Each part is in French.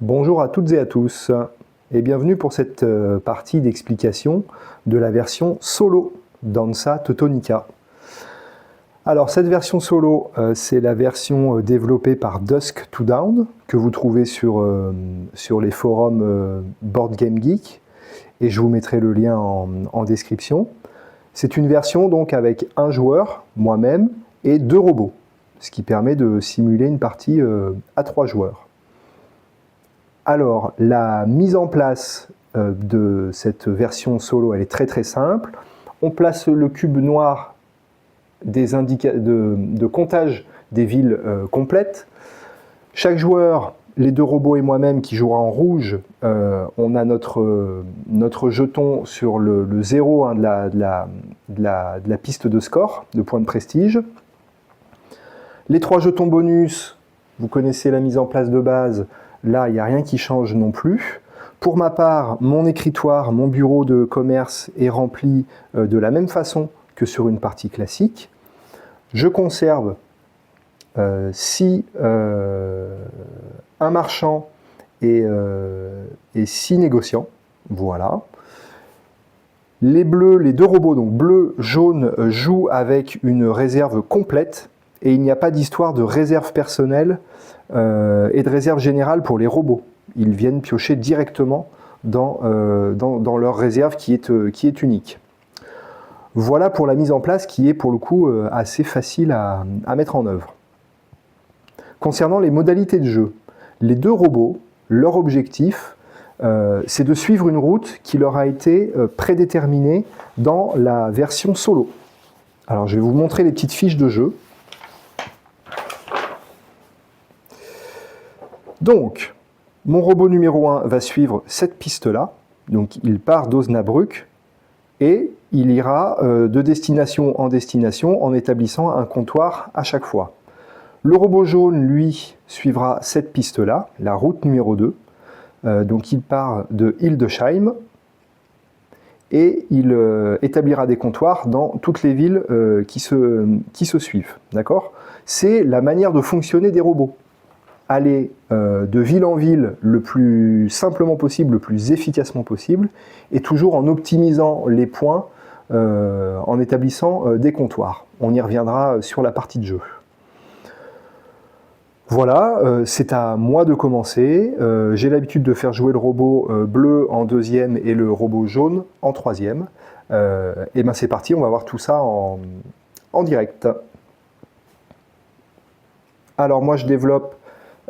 Bonjour à toutes et à tous et bienvenue pour cette partie d'explication de la version solo Danza Teutonica. Alors cette version solo, c'est la version développée par Dusk to Dawn que vous trouvez sur les forums Board Game Geek et je vous mettrai le lien en description. C'est une version donc avec un joueur, moi-même, et 2 robots, ce qui permet de simuler une partie à 3 joueurs. Alors, la mise en place de cette version solo, elle est très simple. On place le cube noir de comptage des villes complètes. Chaque joueur, les 2 robots et moi-même qui jouera en rouge, on a notre jeton sur le 0 hein, de la piste de score, de points de prestige. Les 3 jetons bonus, vous connaissez la mise en place de base. Là, il n'y a rien qui change non plus. Pour ma part, mon écritoire, mon bureau de commerce est rempli de la même façon que sur une partie classique. Je conserve un marchand et 6 négociants. Voilà. Les bleus, les 2 robots, donc bleu, jaune, jouent avec une réserve complète et il n'y a pas d'histoire de réserve personnelle et de réserve générale pour les robots. Ils viennent piocher directement dans leur réserve qui est unique. Voilà pour la mise en place qui est pour le coup assez facile à mettre en œuvre. Concernant les modalités de jeu, les 2 robots, leur objectif, c'est de suivre une route qui leur a été prédéterminée dans la version solo. Alors je vais vous montrer les petites fiches de jeu. Donc, mon robot numéro 1 va suivre cette piste-là. Donc, il part d'Osnabrück et il ira de destination en destination en établissant un comptoir à chaque fois. Le robot jaune, lui, suivra cette piste-là, la route numéro 2. Donc, il part de Hildesheim et il établira des comptoirs dans toutes les villes qui se suivent. D'accord ? C'est la manière de fonctionner des robots. Aller de ville en ville le plus simplement possible, le plus efficacement possible, et toujours en optimisant les points, en établissant des comptoirs. On y reviendra sur la partie de jeu. Voilà, c'est à moi de commencer. J'ai l'habitude de faire jouer le robot bleu en 2e et le robot jaune en 3e. Et ben c'est parti, on va voir tout ça en direct. Alors moi je développe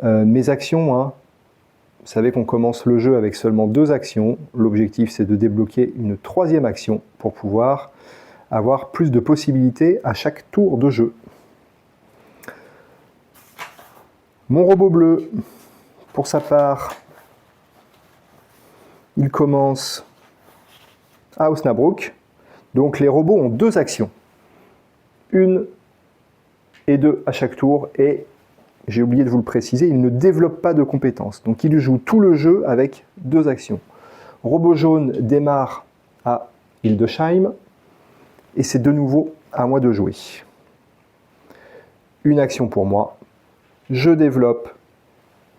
mes actions, hein. Vous savez qu'on commence le jeu avec seulement 2 actions. L'objectif, c'est de débloquer une 3e action pour pouvoir avoir plus de possibilités à chaque tour de jeu. Mon robot bleu, pour sa part, il commence à Osnabrück. Donc les robots ont 2 actions. 1 et 2 à chaque tour et j'ai oublié de vous le préciser, il ne développe pas de compétences. Donc il joue tout le jeu avec 2 actions. Robot jaune démarre à Hildesheim et c'est de nouveau à moi de jouer. Une action pour moi. Je développe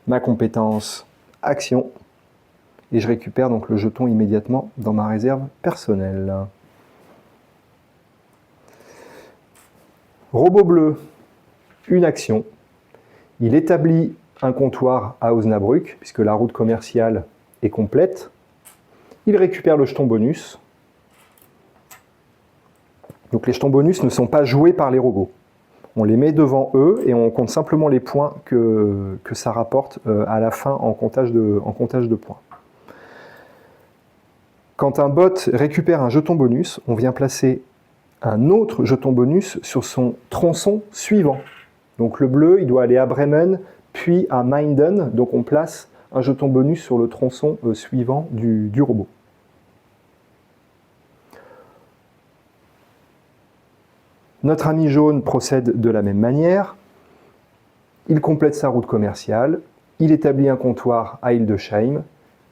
ma compétence action et je récupère donc le jeton immédiatement dans ma réserve personnelle. Robot bleu, une action. Il établit un comptoir à Osnabrück, puisque la route commerciale est complète. Il récupère le jeton bonus. Donc les jetons bonus ne sont pas joués par les robots. On les met devant eux et on compte simplement les points que ça rapporte à la fin en comptage de points. Quand un bot récupère un jeton bonus, on vient placer un autre jeton bonus sur son tronçon suivant. Donc le bleu, il doit aller à Bremen, puis à Minden. Donc on place un jeton bonus sur le tronçon suivant du robot. Notre ami jaune procède de la même manière. Il complète sa route commerciale, il établit un comptoir à Hildesheim,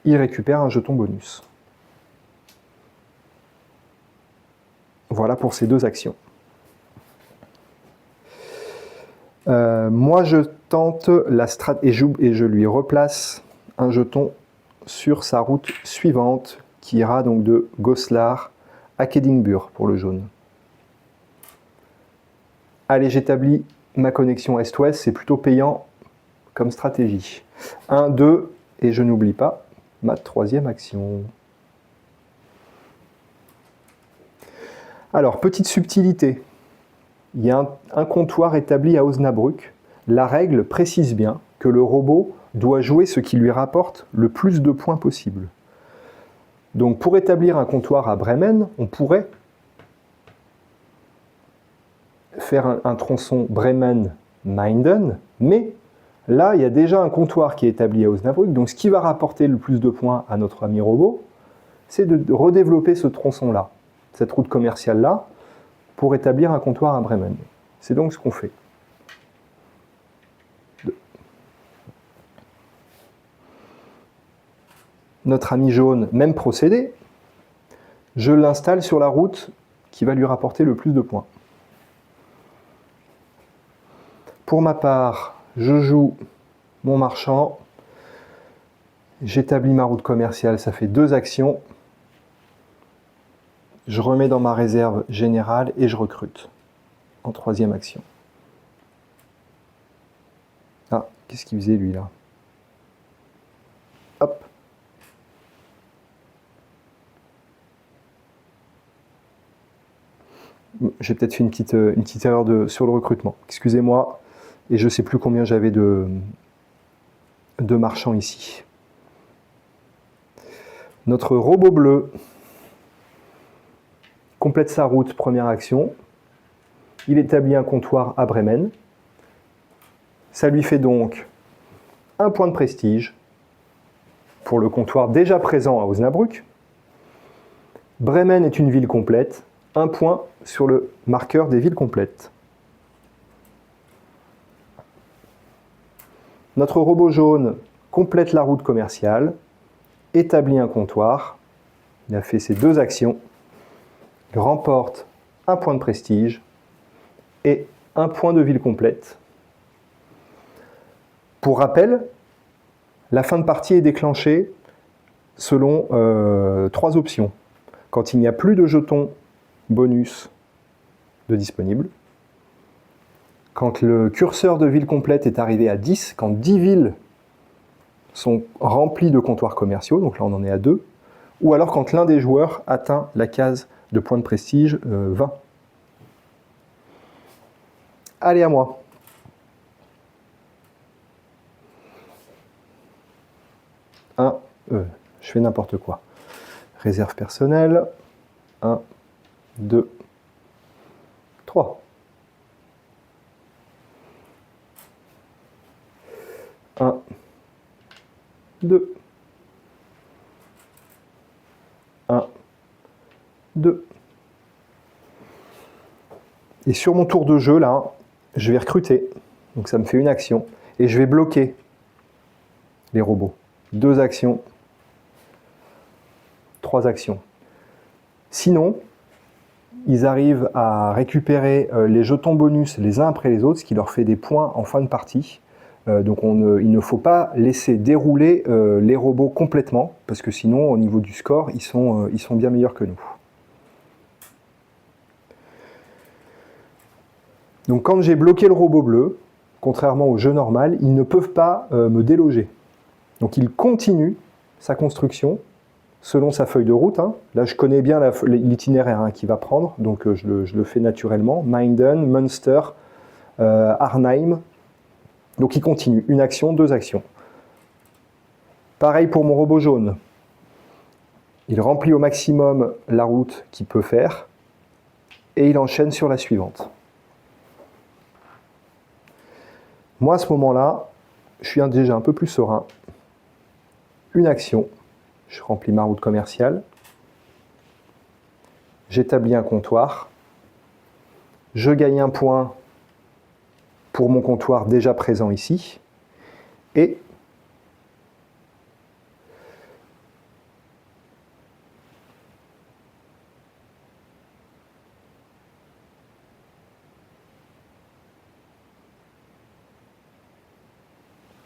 il récupère un jeton bonus. Voilà pour ces 2 actions. Moi je tente la stratégie et je lui replace un jeton sur sa route suivante, qui ira donc de Goslar à Kedingbur pour le jaune. Allez, j'établis ma connexion Est-Ouest, c'est plutôt payant comme stratégie. 1, 2, et je n'oublie pas ma troisième action. Alors, petite subtilité, il y a un comptoir établi à Osnabrück. La règle précise bien que le robot doit jouer ce qui lui rapporte le plus de points possible. Donc pour établir un comptoir à Bremen, on pourrait faire un tronçon Bremen-Minden, mais là, il y a déjà un comptoir qui est établi à Osnabrück, donc ce qui va rapporter le plus de points à notre ami robot, c'est de redévelopper ce tronçon-là, cette route commerciale-là, pour établir un comptoir à Bremen. C'est donc ce qu'on fait. Notre ami jaune, même procédé, je l'installe sur la route qui va lui rapporter le plus de points. Pour ma part, je joue mon marchand, j'établis ma route commerciale, ça fait 2 actions. Je remets dans ma réserve générale et je recrute en 3e action. Ah, qu'est-ce qu'il faisait lui là? Hop. J'ai peut-être fait une petite erreur sur le recrutement. Excusez-moi, et je ne sais plus combien j'avais de marchands ici. Notre robot bleu complète sa route, première action. Il établit un comptoir à Bremen. Ça lui fait donc 1 point de prestige pour le comptoir déjà présent à Osnabrück. Bremen est une ville complète. 1 point sur le marqueur des villes complètes. Notre robot jaune complète la route commerciale, établit un comptoir. Il a fait ses 2 actions. Il remporte 1 point de prestige et 1 point de ville complète. Pour rappel, la fin de partie est déclenchée selon 3 options. Quand il n'y a plus de jetons bonus de disponibles, quand le curseur de ville complète est arrivé à 10, quand 10 villes sont remplies de comptoirs commerciaux, donc là on en est à 2, ou alors quand l'un des joueurs atteint la case de points de prestige 20. Allez, à moi. Je fais n'importe quoi. Réserve personnelle. 1, 2, 3. 1, 2. 1, 2. Et sur mon tour de jeu, là, je vais recruter. Donc ça me fait une action. Et je vais bloquer les robots. 2 actions. 3 actions. Sinon, ils arrivent à récupérer les jetons bonus les uns après les autres, ce qui leur fait des points en fin de partie. Donc il ne faut pas laisser dérouler les robots complètement, parce que sinon, au niveau du score, ils sont bien meilleurs que nous. Donc quand j'ai bloqué le robot bleu, contrairement au jeu normal, ils ne peuvent pas me déloger. Donc il continue sa construction selon sa feuille de route. Là, je connais bien l'itinéraire qu'il va prendre, donc je le fais naturellement. Minden, Münster, Arnhem. Donc il continue. 1 action, 2 actions. Pareil pour mon robot jaune. Il remplit au maximum la route qu'il peut faire et il enchaîne sur la suivante. Moi, à ce moment-là, je suis déjà un peu plus serein. 1 action. Je remplis ma route commerciale. J'établis un comptoir. Je gagne 1 point pour mon comptoir déjà présent ici. Et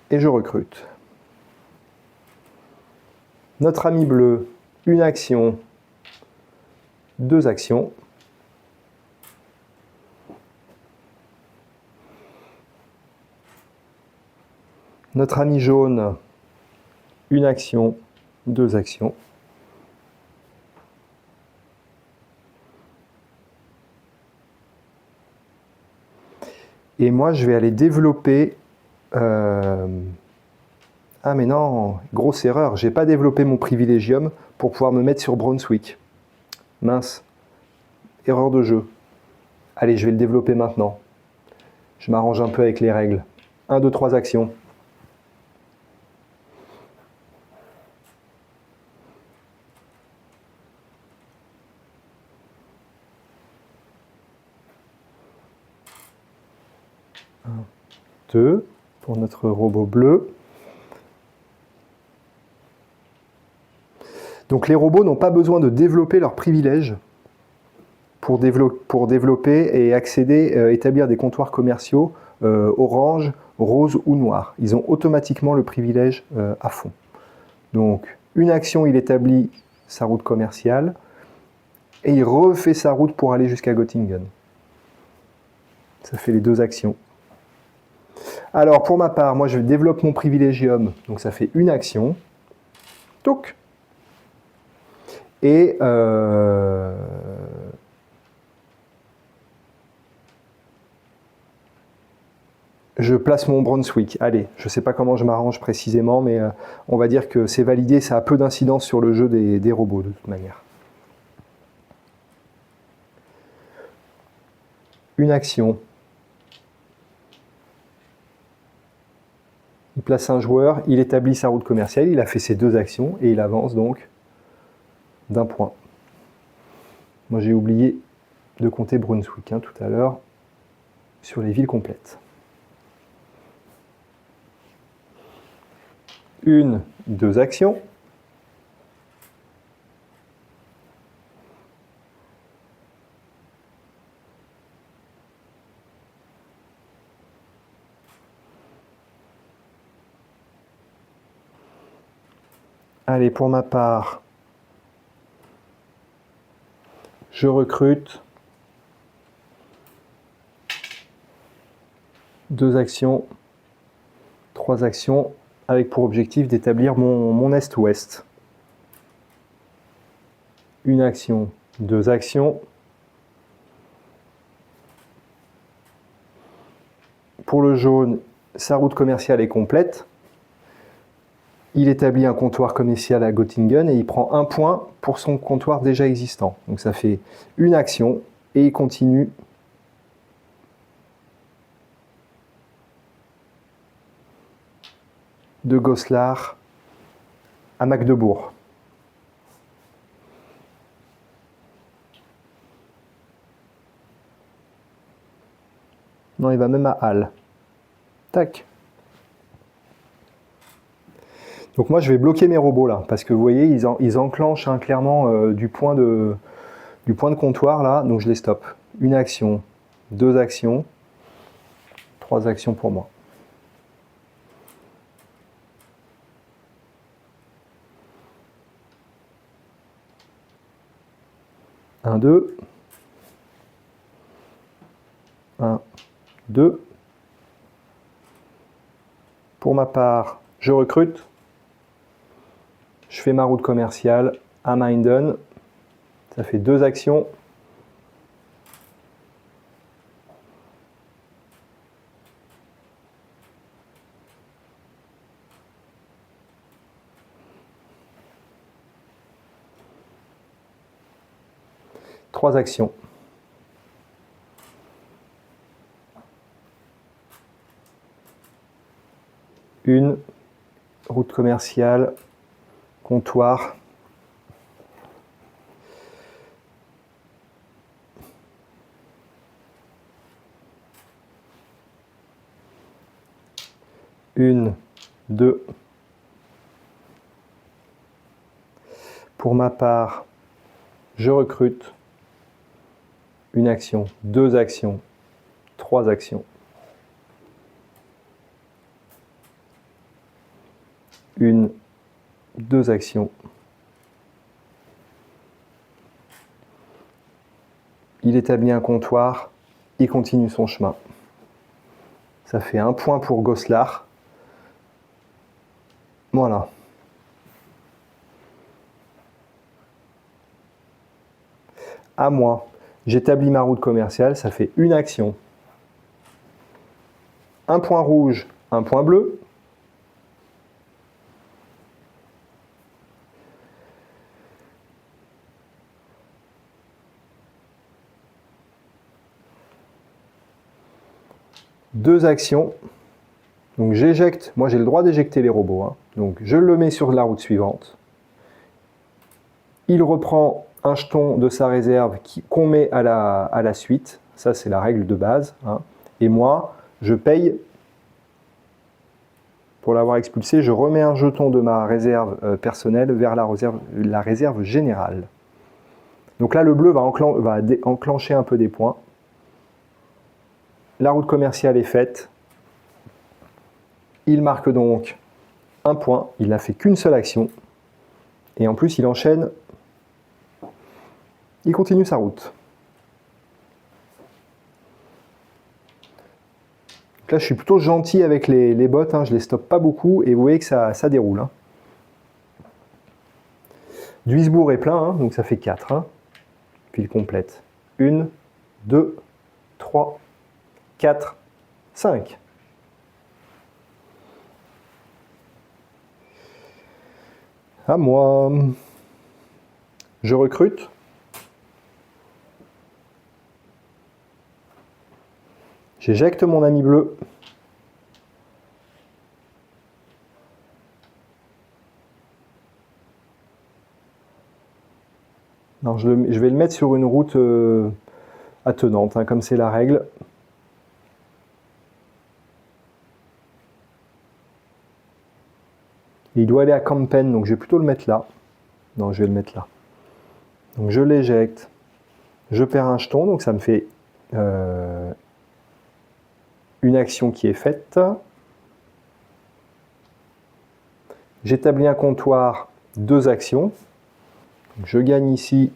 je recrute. Notre ami bleu, une action, 2 actions. Notre ami jaune, une action, 2 actions. Et moi, je vais aller développer... Ah mais non, grosse erreur, j'ai pas développé mon privilégium pour pouvoir me mettre sur Brunswick. Mince, erreur de jeu. Allez, je vais le développer maintenant. Je m'arrange un peu avec les règles. 1, 2, 3 actions. Un, 2, pour notre robot bleu. Donc les robots n'ont pas besoin de développer leurs privilèges pour développer et accéder, établir des comptoirs commerciaux orange, rose ou noir. Ils ont automatiquement le privilège à fond. Donc une action, il établit sa route commerciale et il refait sa route pour aller jusqu'à Göttingen. Ça fait les 2 actions. Alors pour ma part, moi je développe mon privilégium, donc ça fait une action. Touc. Et je place mon Brunswick. Allez, je ne sais pas comment je m'arrange précisément, mais on va dire que c'est validé, ça a peu d'incidence sur le jeu des robots de toute manière. Une action. Il place un joueur, il établit sa route commerciale, il a fait ses 2 actions et il avance donc d'1 point. Moi j'ai oublié de compter Brunswick tout à l'heure sur les villes complètes. 1, 2 actions. Allez, pour ma part, je recrute 2 actions, 3 actions, avec pour objectif d'établir mon est-ouest. Une action, 2 actions. Pour le jaune, sa route commerciale est complète. Il établit un comptoir commercial à Göttingen et il prend 1 point pour son comptoir déjà existant. Donc ça fait une action et il continue de Goslar à Magdebourg. Non, il va même à Halle. Tac. Donc moi, je vais bloquer mes robots là, parce que vous voyez, ils enclenchent clairement du point de comptoir là, donc je les stoppe. Une action, 2 actions, 3 actions pour moi. Un, 2. 1, 2. Pour ma part, je recrute. Je fais ma route commerciale à Minden. Ça fait 2 actions. Trois actions. Une route commerciale, comptoir. Une, 2. Pour ma part, je recrute. Une action, 2 actions, 3 actions. Une, 2 actions. Il établit un comptoir, il continue son chemin. Ça fait 1 point pour Goslar. Voilà. À moi, j'établis ma route commerciale, ça fait 1 action. 1 point rouge, 1 point bleu. Deux actions. Donc j'éjecte, moi j'ai le droit d'éjecter les robots. Hein. Donc je le mets sur la route suivante. Il reprend un jeton de sa réserve qu'on met à la suite. Ça c'est la règle de base. Hein. Et moi, je paye. Pour l'avoir expulsé, je remets un jeton de ma réserve personnelle vers la réserve générale. Donc là, le bleu va enclencher un peu des points. La route commerciale est faite. Il marque donc 1 point. Il n'a fait qu'une seule action. Et en plus, il enchaîne. Il continue sa route. Donc là, je suis plutôt gentil avec les bots. Hein. Je ne les stoppe pas beaucoup. Et vous voyez que ça déroule. Hein. Duisbourg est plein. Hein. Donc ça fait 4. Hein. Puis il complète. 1, 2, 3, 4, 5. À moi. Je recrute. J'éjecte mon ami bleu. Non, je vais le mettre sur une route attenante, hein, comme c'est la règle. Et il doit aller à Campen, donc je vais plutôt le mettre là. Non, je vais le mettre là. Donc je l'éjecte. Je perds un jeton, donc ça me fait une action qui est faite. J'établis un comptoir, 2 actions. Donc je gagne ici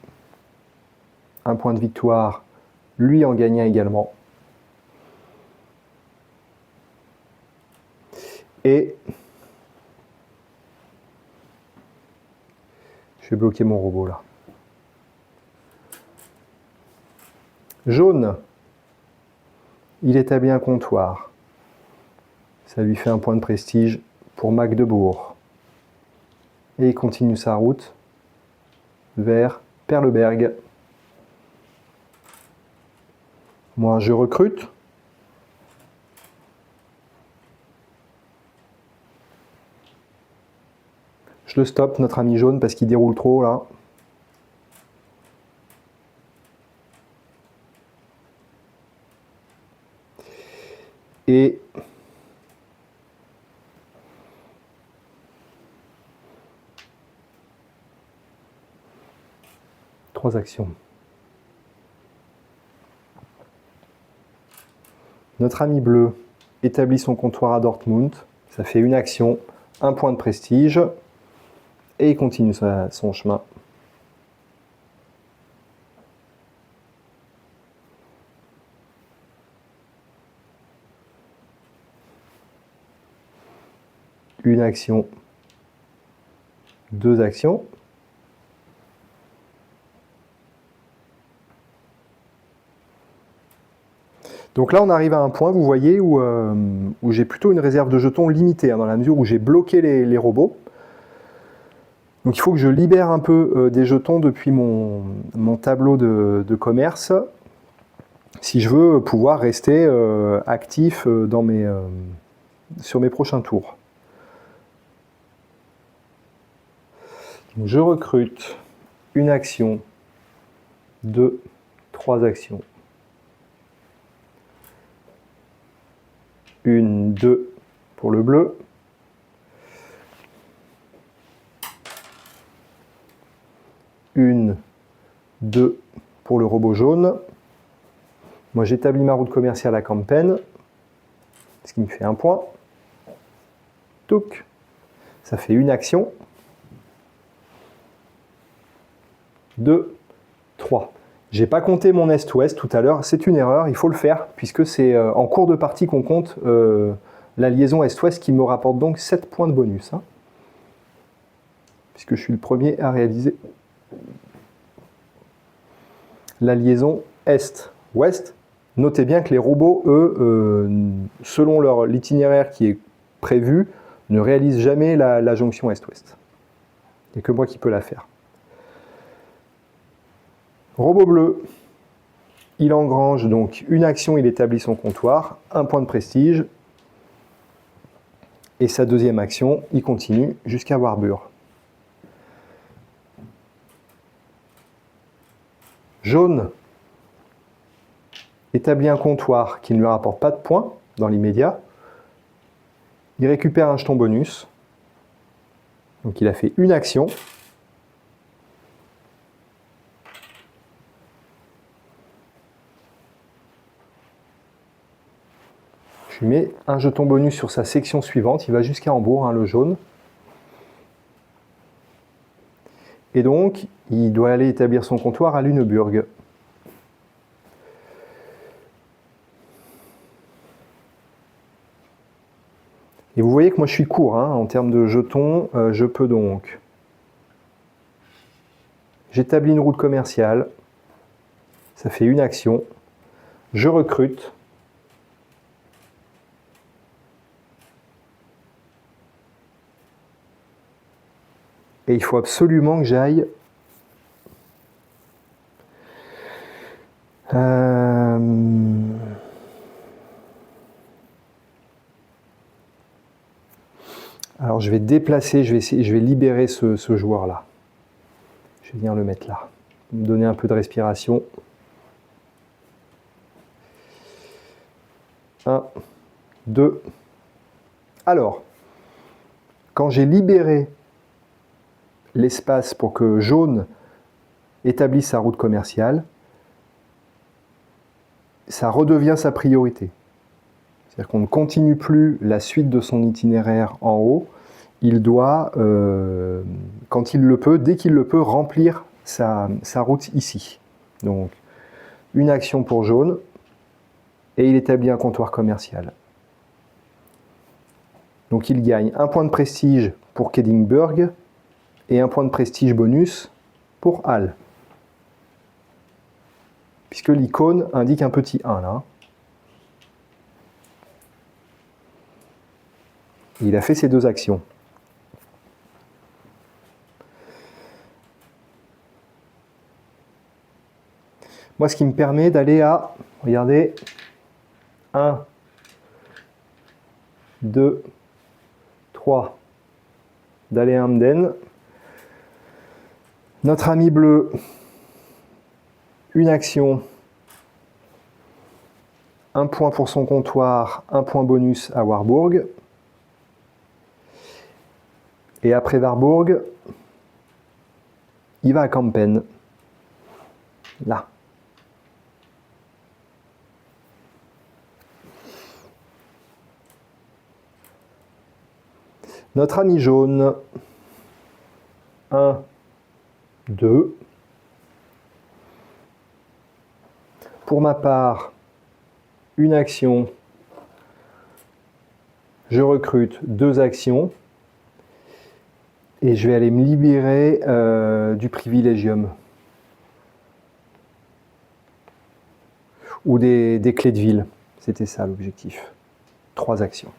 un point de victoire, lui en gagnant également. Et je vais bloquer mon robot là. Jaune, il établit un comptoir. Ça lui fait un point de prestige pour Magdebourg. Et il continue sa route vers Perleberg. Moi, je recrute. Je le stoppe, notre ami jaune, parce qu'il déroule trop là. Et trois actions. Notre ami bleu établit son comptoir à Dortmund. Ça fait une action, un point de prestige. Et il continue son chemin. Une action, 2 actions. Donc là, on arrive à un point, vous voyez, où j'ai plutôt une réserve de jetons limitée, hein, dans la mesure où j'ai bloqué les robots. Donc il faut que je libère un peu des jetons depuis mon tableau de commerce, si je veux pouvoir rester actif sur mes prochains tours. Donc je recrute une action, 2, 3 actions. 1, 2 pour le bleu. Une, 2 pour le robot jaune. Moi j'établis ma route commerciale à Campen, ce qui me fait un point. Touc, ça fait une action. 2, 3. J'ai pas compté mon est-ouest tout à l'heure, c'est une erreur, il faut le faire, puisque c'est en cours de partie qu'on compte la liaison est-ouest qui me rapporte donc 7 points de bonus. Hein, puisque je suis le premier à réaliser la liaison est-ouest. Notez bien que les robots, eux, selon l'itinéraire qui est prévu, ne réalisent jamais la jonction est-ouest. Il n'y a que moi qui peux la faire. Robot bleu, il engrange donc une action, il établit son comptoir, un point de prestige, et sa deuxième action, il continue jusqu'à Warburg. Jaune établit un comptoir qui ne lui rapporte pas de points dans l'immédiat. Il récupère un jeton bonus. Donc il a fait une action. Je lui mets un jeton bonus sur sa section suivante. Il va jusqu'à Hambourg, hein, le jaune. Et donc, il doit aller établir son comptoir à Lüneburg. Et vous voyez que moi je suis court hein, en termes de jetons. Je peux donc... J'établis une route commerciale. Ça fait une action. Je recrute. Et il faut absolument que j'aille... Alors je vais déplacer, je vais libérer ce joueur-là. Je vais venir le mettre là. Me donner un peu de respiration. 1, 2. Alors, quand j'ai libéré l'espace pour que jaune établisse sa route commerciale, ça redevient sa priorité. C'est-à-dire qu'on ne continue plus la suite de son itinéraire en haut. Il doit, quand il le peut, dès qu'il le peut, remplir sa route ici. Donc, une action pour jaune, et il établit un comptoir commercial. Donc il gagne un point de prestige pour Kedingburg et un point de prestige bonus pour Halle. Puisque l'icône indique un petit 1 là. Il a fait ces deux actions. Moi, ce qui me permet d'aller à, regardez, 1, 2, 3, d'aller à Emden. Notre ami bleu, une action, un point pour son comptoir, un point bonus à Warburg. Et après Warburg, il va à Kampen, là. Notre ami jaune, 1, 2. Pour ma part, une action, je recrute 2 actions et je vais aller me libérer du privilégium ou des clés de ville. C'était ça l'objectif. 3 actions.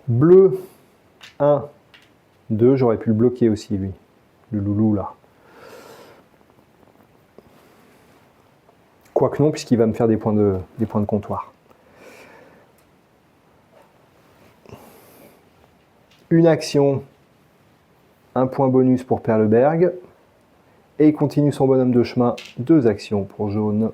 Bleu, 1, 2, j'aurais pu le bloquer aussi, lui, le loulou là. Quoique non, puisqu'il va me faire des points de comptoir. Une action, un point bonus pour Perleberg, et il continue son bonhomme de chemin, 2 actions pour jaune.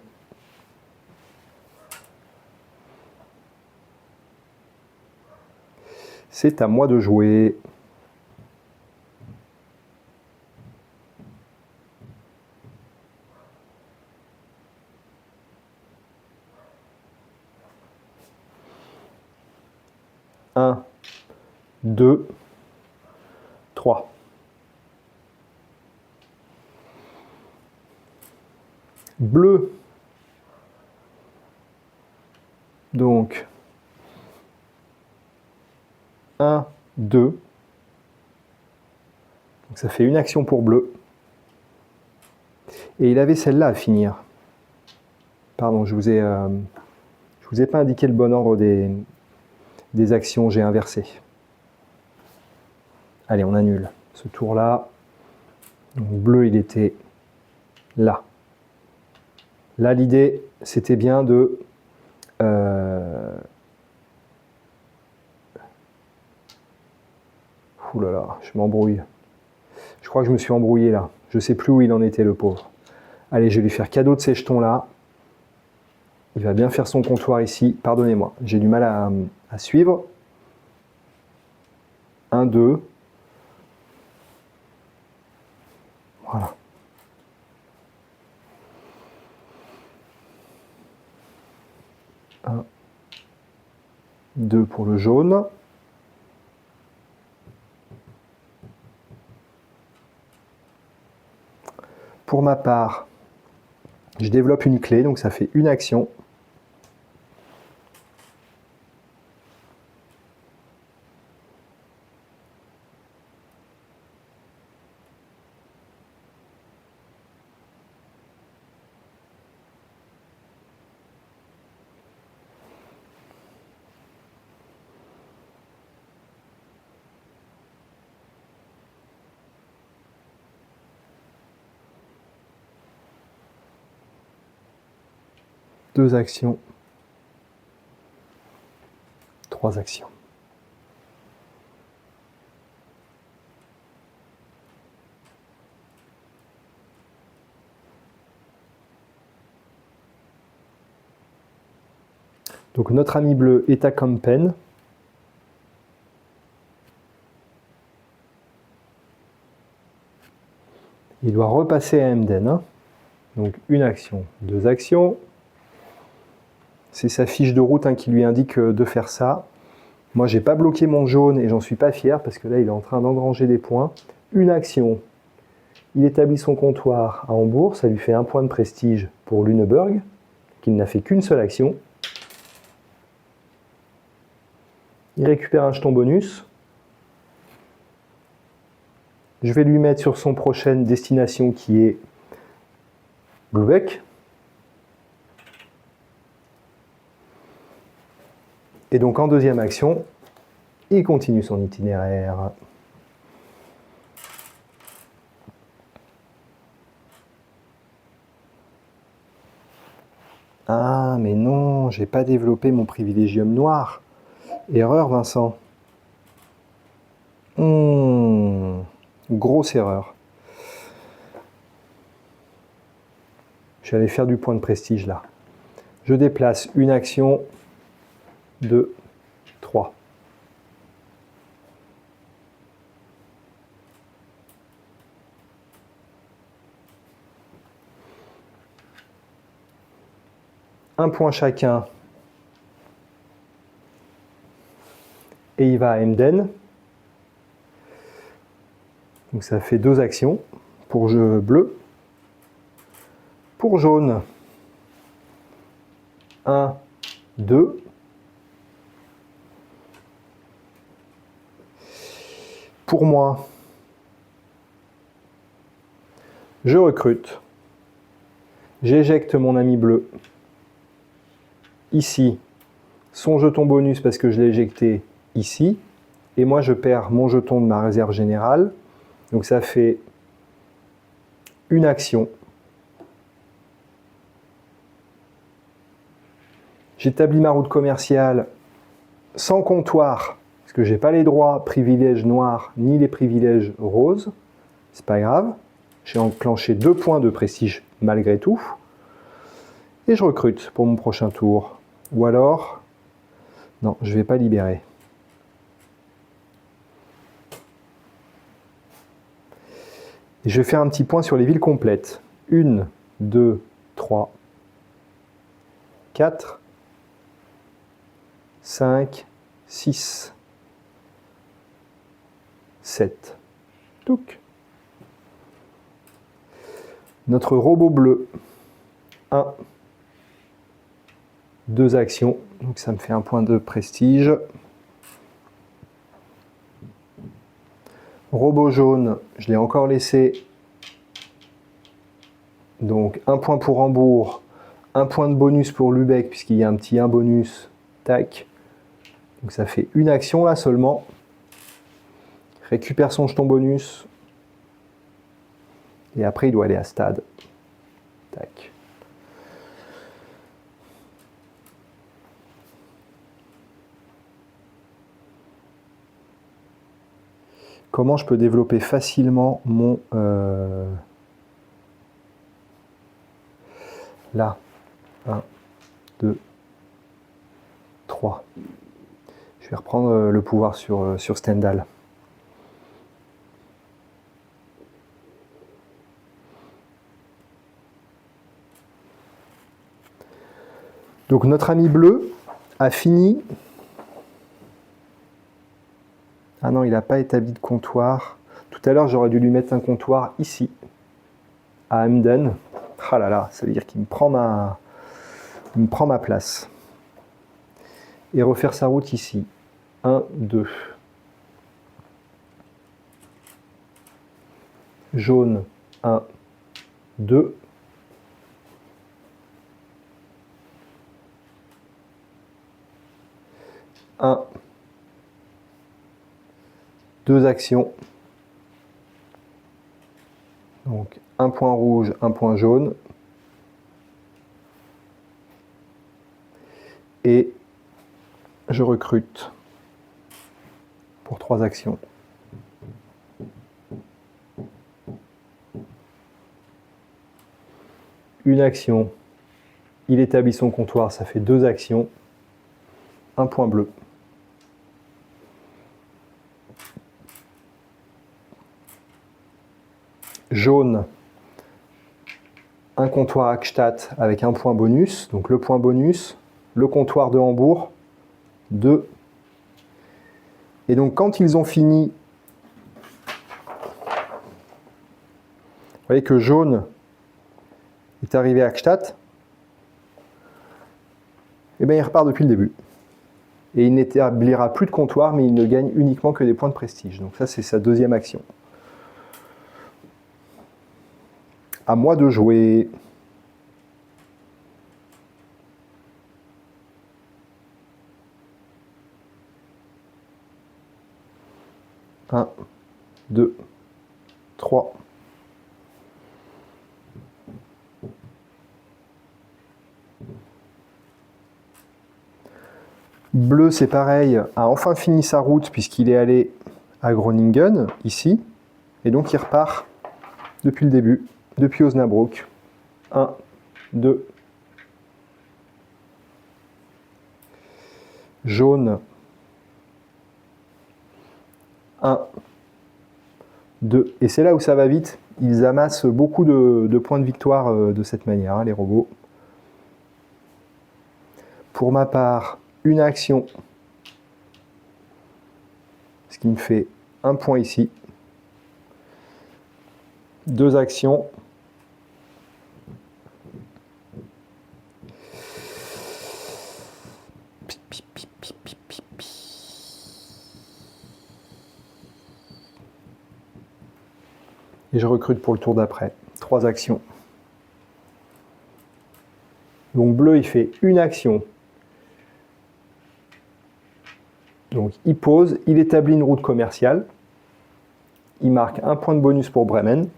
C'est à moi de jouer. Un, 2. 3. Bleu. Donc, 1, 2. Donc ça fait une action pour bleu. Et il avait celle-là à finir. Pardon, je vous ai pas indiqué le bon ordre des actions, j'ai inversé. Allez, on annule ce tour-là. Donc bleu, il était là. Là, l'idée, c'était bien de... Ouh là là, je m'embrouille. Je crois que je me suis embrouillé là. Je ne sais plus où il en était, le pauvre. Allez, je vais lui faire cadeau de ces jetons-là. Il va bien faire son comptoir ici. Pardonnez-moi, j'ai du mal à suivre. 1, 2. Voilà. 1, 2 pour le jaune. Pour ma part, je développe une clé, donc ça fait une action. Deux actions. 3 actions. Donc notre ami bleu est à Kampen. Il doit repasser à Emden. Hein. Donc une action, 2 actions. C'est sa fiche de route qui lui indique de faire ça. Moi, j'ai pas bloqué mon jaune et j'en suis pas fier parce que là, il est en train d'engranger des points. Une action. Il établit son comptoir à Hambourg. Ça lui fait 1 point de prestige pour Lüneburg, qu'il n'a fait qu'une seule action. Il récupère un jeton bonus. Je vais lui mettre sur son prochaine destination qui est Lübeck. Et donc en deuxième action, il continue son itinéraire. Ah, mais non, j'ai pas développé mon privilégium noir. Erreur, Vincent. Grosse erreur. Je vais aller faire du point de prestige là. Je déplace une action, 2, 3. Un point chacun. Et il va à Emden. Donc ça fait 2 actions pour jeu bleu. Pour jaune, 1, 2. Pour moi, je recrute. J'éjecte mon ami bleu. Ici, son jeton bonus parce que je l'ai éjecté ici. Et moi, je perds mon jeton de ma réserve générale. Donc ça fait une action. J'établis ma route commerciale sans comptoir, parce que je n'ai pas les droits privilèges noirs ni les privilèges roses. C'est pas grave. J'ai enclenché 2 points de prestige malgré tout. Et je recrute pour mon prochain tour. Ou alors, non, je ne vais pas libérer. Et je vais faire un petit point sur les villes complètes. 1, 2, 3, 4, 5, 6, 7. Touc. Notre robot bleu. 1. 2 actions. Donc ça me fait un point de prestige. Robot jaune, je l'ai encore laissé. Donc un point pour Hambourg, un point de bonus pour Lübeck, puisqu'il y a un petit 1 bonus. Tac. Donc ça fait une action là seulement. Récupère son jeton bonus. Et après il doit aller à Stade. Tac. Comment je peux développer facilement mon... Là. 1, 2, 3. Je vais reprendre le pouvoir sur Stendhal. Donc notre ami bleu a fini... Ah non, il n'a pas établi de comptoir. Tout à l'heure, j'aurais dû lui mettre un comptoir ici, à Emden. Ah là là, ça veut dire qu'il me prend ma place. Et refaire sa route ici. 1, 2. Jaune, 1, 2. Un. 2 actions. Donc un point rouge, un point jaune. Et je recrute pour 3 actions. Une action. Il établit son comptoir, ça fait 2 actions. Un point bleu. Jaune, un comptoir Hackstatt avec un point bonus, donc le point bonus, le comptoir de Hambourg, 2. Et donc quand ils ont fini, vous voyez que jaune est arrivé à Hackstatt, et bien il repart depuis le début. Et il n'établira plus de comptoir, mais il ne gagne uniquement que des points de prestige. Donc ça c'est sa deuxième action. À moi de jouer. Un, 2, 3. Bleu, c'est pareil, a enfin fini sa route puisqu'il est allé à Groningen, ici. Et donc il repart depuis le début. Depuis Osnabrück. 1, 2. Jaune. 1, 2. Et c'est là où ça va vite. Ils amassent beaucoup de points de victoire de cette manière, hein, les robots. Pour ma part, une action. Ce qui me fait un point ici. 2 actions. Et je recrute pour le tour d'après. 3 actions. Donc bleu, il fait une action. Donc il pose, il établit une route commerciale. Il marque un point de bonus pour Bremen.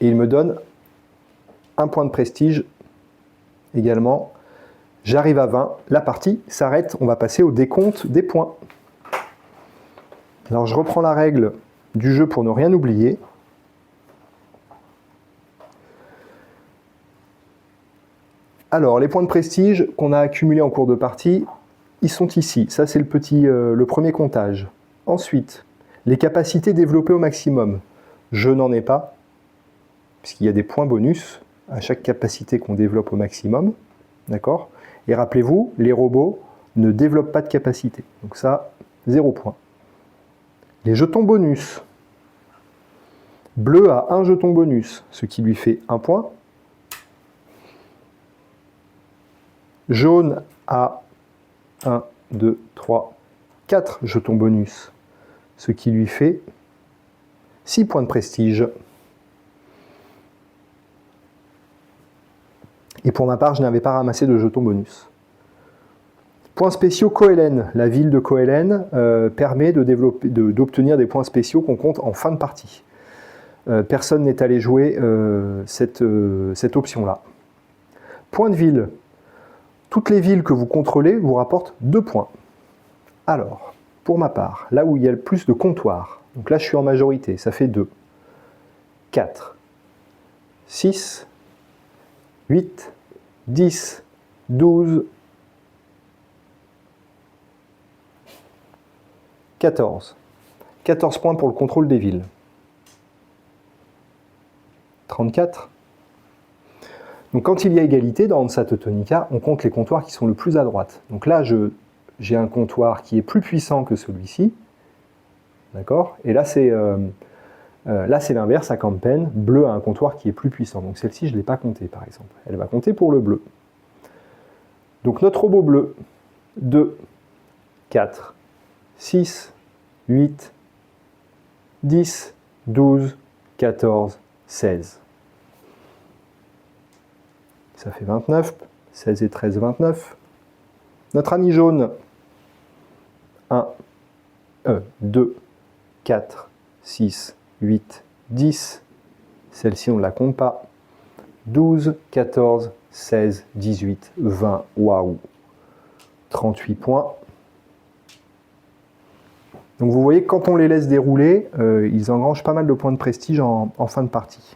Et il me donne un point de prestige également. J'arrive à 20. La partie s'arrête. On va passer au décompte des points. Alors je reprends la règle du jeu pour ne rien oublier. Alors, les points de prestige qu'on a accumulés en cours de partie, ils sont ici. Ça, c'est le premier comptage. Ensuite, les capacités développées au maximum. Je n'en ai pas, puisqu'il y a des points bonus à chaque capacité qu'on développe au maximum. D'accord ? Et rappelez-vous, les robots ne développent pas de capacité. Donc ça, 0 point. Les jetons bonus. Bleu a un jeton bonus, ce qui lui fait 1 point. Jaune a 1, 2, 3, 4 jetons bonus, ce qui lui fait 6 points de prestige. Et pour ma part, je n'avais pas ramassé de jetons bonus. Points spéciaux Coelen. La ville de Coelen permet d'obtenir des points spéciaux qu'on compte en fin de partie. Personne n'est allé jouer cette option-là. Point de ville. Toutes les villes que vous contrôlez vous rapportent 2 points. Alors, pour ma part, là où il y a le plus de comptoirs, donc là je suis en majorité, ça fait 2, 4, 6, 8, 10, 12, 14. 14 points pour le contrôle des villes. 34. Donc quand il y a égalité dans Hansa Teutonica, on compte les comptoirs qui sont le plus à droite. Donc là, j'ai un comptoir qui est plus puissant que celui-ci. D'accord? Et là, c'est l'inverse à Kampen. Bleu a un comptoir qui est plus puissant. Donc celle-ci, je ne l'ai pas comptée, par exemple. Elle va compter pour le bleu. Donc notre robot bleu, 2, 4, 6, 8, 10, 12, 14, 16. Ça fait 29, 16 et 13, 29. Notre ami jaune, 2, 4, 6, 8, 10. Celle-ci, on ne la compte pas. 12, 14, 16, 18, 20. Waouh! 38 points. Donc vous voyez que quand on les laisse dérouler, ils engrangent pas mal de points de prestige en fin de partie.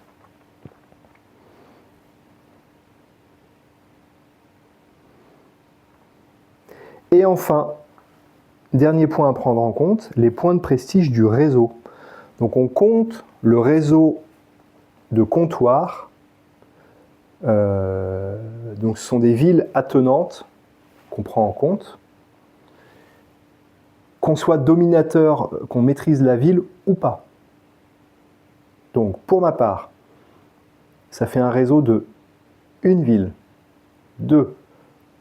Et enfin, dernier point à prendre en compte, les points de prestige du réseau. Donc on compte le réseau de comptoirs. Donc ce sont des villes attenantes qu'on prend en compte. Qu'on soit dominateur, qu'on maîtrise la ville ou pas. Donc pour ma part, ça fait un réseau de une ville, 2,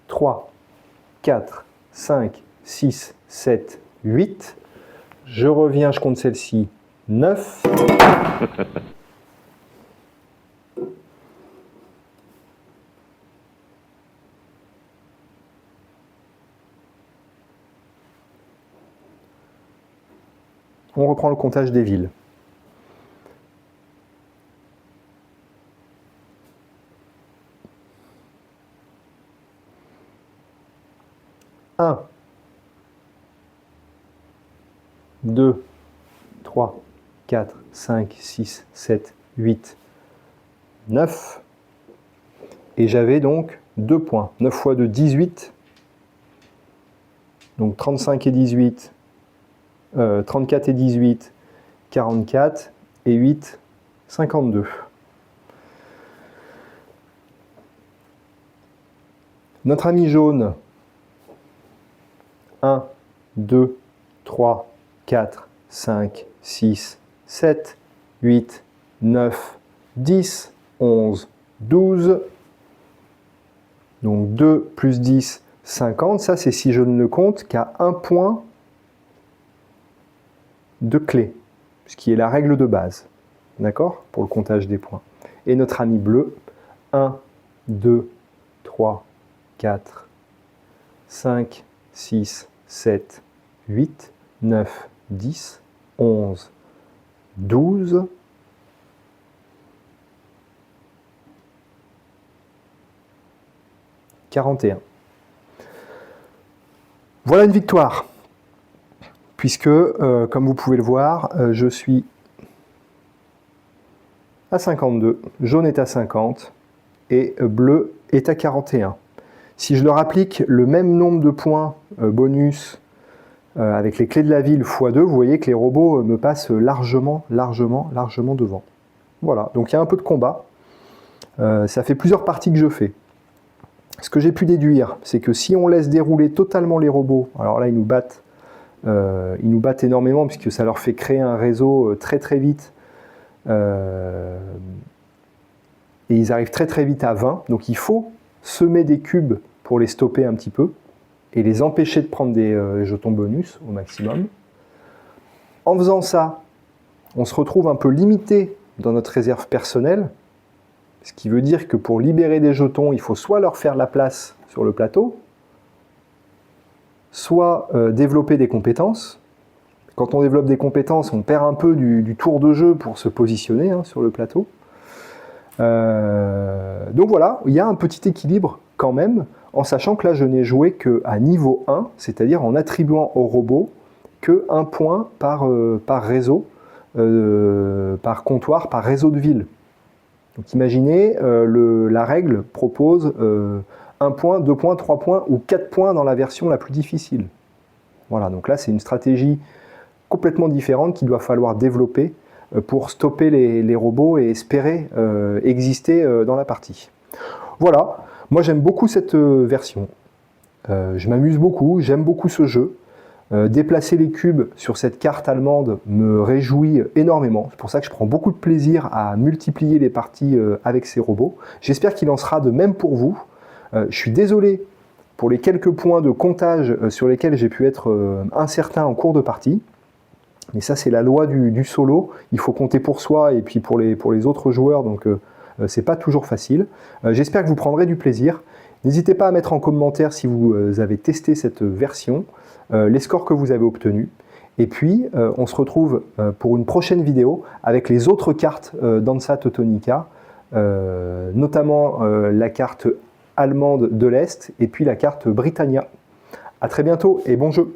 3, 4, 5, 6, 7, 8. Je reviens, je compte celle-ci, 9. On reprend le comptage des villes. Un, 2, 3, 4, 5, 6, 7, 8, 9. Et j'avais donc 2 points. 9 fois 2, 18. Donc 35 et 18. 34 et 18, 44 et 8, 52. Notre ami jaune, 1, 2, 3, 4, 5, 6, 7, 8, 9, 10, 11, 12. Donc 2 plus 10, 50. Ça, c'est si je ne le compte qu'à 1 point de clé, ce qui est la règle de base, d'accord, pour le comptage des points. Et notre ami bleu, 1, 2, 3, 4, 5, 6, 7, 8, 9, 10, 11, 12, 41. Voilà une victoire. Puisque, comme vous pouvez le voir, je suis à 52, jaune est à 50 et bleu est à 41. Si je leur applique le même nombre de points bonus avec les clés de la ville x2, vous voyez que les robots me passent largement devant. Voilà, donc il y a un peu de combat. Ça fait plusieurs parties que je fais. Ce que j'ai pu déduire, c'est que si on laisse dérouler totalement les robots, alors là ils nous battent énormément puisque ça leur fait créer un réseau très vite Et ils arrivent très très vite à 20, donc il faut semer des cubes pour les stopper un petit peu et les empêcher de prendre des jetons bonus au maximum. En faisant ça, on se retrouve un peu limité dans notre réserve personnelle, ce qui veut dire que pour libérer des jetons, il faut soit leur faire la place sur le plateau, soit développer des compétences. Quand on développe des compétences, on perd un peu du tour de jeu pour se positionner sur le plateau. Donc voilà, il y a un petit équilibre quand même, en sachant que là je n'ai joué qu'à niveau 1, c'est-à-dire en attribuant au robot que 1 point par réseau, par comptoir, par réseau de ville. Donc imaginez, la règle propose 1 point, 2 points, 3 points ou 4 points dans la version la plus difficile. Voilà, donc là c'est une stratégie complètement différente qu'il doit falloir développer pour stopper les robots et espérer exister dans la partie. Voilà, moi j'aime beaucoup cette version. Je m'amuse beaucoup, j'aime beaucoup ce jeu. Déplacer les cubes sur cette carte allemande me réjouit énormément. C'est pour ça que je prends beaucoup de plaisir à multiplier les parties avec ces robots. J'espère qu'il en sera de même pour vous. Je suis désolé pour les quelques points de comptage sur lesquels j'ai pu être incertain en cours de partie. Mais ça, c'est la loi du solo. Il faut compter pour soi et puis pour les autres joueurs, donc c'est pas toujours facile. J'espère que vous prendrez du plaisir. N'hésitez pas à mettre en commentaire si vous avez testé cette version, les scores que vous avez obtenus. Et puis, on se retrouve pour une prochaine vidéo avec les autres cartes d'Hansa Teutonica, notamment la carte allemande de l'Est et puis la carte Britannia. A très bientôt et bon jeu!